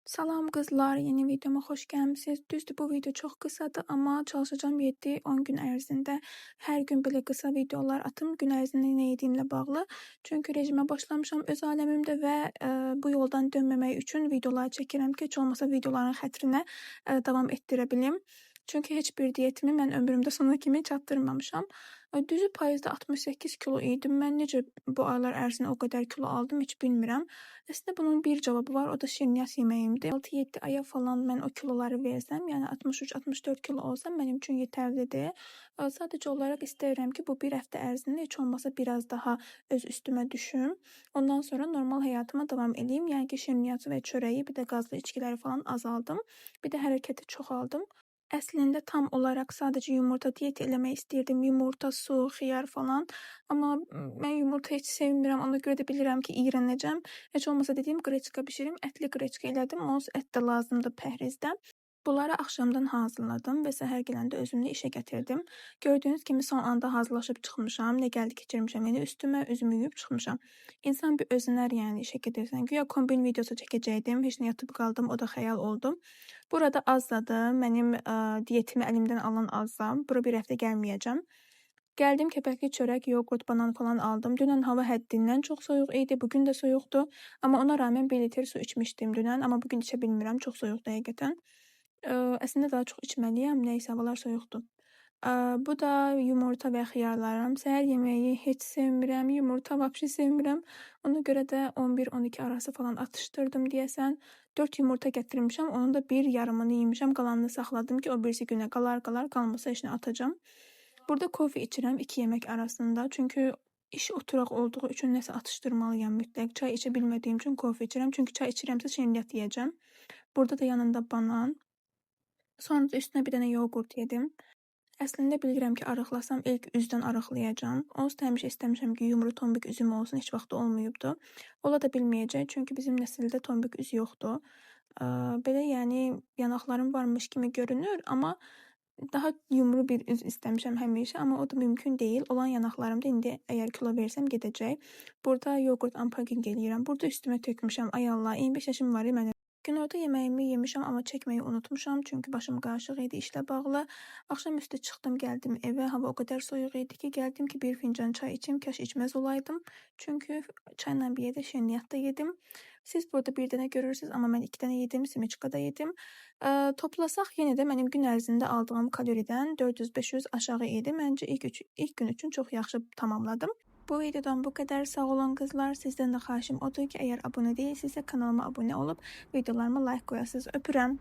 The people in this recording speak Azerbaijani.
Salam qızlar, yeni videoma xoş gəlmisiniz. Düzdür, bu video çox qısadır, amma çalışacağım 7-10 gün ərzində hər gün belə qısa videolar atım, gün ərzində nə yediyimlə bağlı. Çünki rejimə başlamışam öz aləmimdə və bu yoldan dönməmək üçün videolar çəkirəm ki, heç olmasa videoların xətrinə davam etdirə bilim. Çünki heç bir diyetimi mən ömrümdə sona kimi çatdırmamışam. Düzü payızda 68 kilo idim. Mən necə bu aylar ərzində o qədər kilo aldım, heç bilmirəm. Əslində bunun bir cavabı var, o da şirniyyat yeməyimdir. 6-7 aya falan mən o kiloları versəm, yəni 63-64 kilo olsam mənim üçün yetərlidir. Sadəcə olaraq istəyirəm ki, bu bir həftə ərzində heç olmasa biraz daha öz üstümə düşüm. Ondan sonra normal həyatıma davam edeyim. Yəni ki, şirniyyatı və çörəyi, bir də qazlı içkiləri falan azaldım. Bir də hərəkəti çoxaldım. Əslində tam olaraq sadəcə yumurta diyeti eləmək istəyirdim. Yumurta, su, xiyar falan. Amma mən yumurta heç sevmirəm. Ona görə də bilirəm ki, iyrənəcəm. Heç olmasa dediyim qreçka bişirim. Ətli qreçka elədim. Onsuz ət də lazımdır pəhrizdə. Bunları axşamdan hazırladım və səhər gələndə özümlə işə gətirdim. Gördüyünüz kimi son anda hazırlaşıb çıxmışam. Nə gəldi keçirmişəm, yəni üstümə üzümü yuyub çıxmışam. İnsan bir özünər yəni işə gedirsən. Güya kombin videosu çəkəcəkdim. Heç nə yatıb qaldım, o da xəyal oldu. Burada azladım. Mənim diyetimi əlimdən alan azam. Bura bir həftə gəlməyəcəm. Gəldim kəpəkli çörək, yoğurt, banan falan aldım. Dünən hava həddindən çox soyuq idi. Bugün də soyuqdur. Amma ona rağmen 1 litr su içmişdim dünən. Amma bugün içə bilmirəm. Çox soyuqdur həqiqətən. Əslində daha çox içməliyəm. Nəysə, havalar soyuqdur. Bu da yumurta və xiyarlarım. Səhər yeməyi heç sevmirəm. Yumurta vəbşi sevmirəm. Ona görə də 11-12 arası falan atışdırdım deyəsən. 4 yumurta gətirmişəm. Onun da bir yarımını yemişəm. Qalanını saxladım ki, o birisi günə qalar, qalmasa işinə atacağım. Burada kofe içirəm 2 yemək arasında. Çünki iş oturaq olduğu üçün nəsə atışdırmalıyam mütləq. Çay içə bilmədiyim üçün kofe içirəm. Çünki çay içirəmsə şirniyyat yeyəcəm. Burada da yanında banan. Sonra da üstünə bir dənə yoğurt yedim. Əslində bilirəm ki, arıqlasam ilk üzdən arıqlayacağam. Onsuz da həmişə istəmişəm ki, yumru tombik üzüm olsun, heç vaxt olmayıbdı. Ola da bilməyəcək, çünki bizim nəsildə tombik üz yoxdur. Belə yəni yanaqlarım varmış kimi görünür, amma daha yumru bir üz istəmişəm həmişə, amma o da mümkün deyil. Olan yanaqlarımda indi əgər kilo versəm gedəcək. Burada yoğurt ampaging eləyirəm. Burada üstümə tökmüşəm. Ay Allah, 25 yaşım var mənim. Günorta yeməyimi yemişəm, amma çəkməyi unutmuşam, çünki başım qarışıq idi işlə bağlı. Axşam üstü çıxdım, gəldim evə. Hava o qədər soyuq idi ki, gəldim ki, bir fincan çay içim, kaş içməz olaydım. Çünki çayla bir yerdə şirniyyat da yedim. Siz burada bir dənə görürsünüz, amma mən 2 dənə yedim, simiçka da yedim. Toplasaq yenə də mənim gün ərzində aldığım kaloridən 400-500 aşağı idi. Məncə ilk gün üçün çox yaxşı tamamladım. Bu videodan bu qədər. Sağ olun qızlar. Sizdən də xahişim odur ki, əgər abunə deyilsinizsə kanalıma abunə olub videolarıma like qoyasınız. Öpürəm.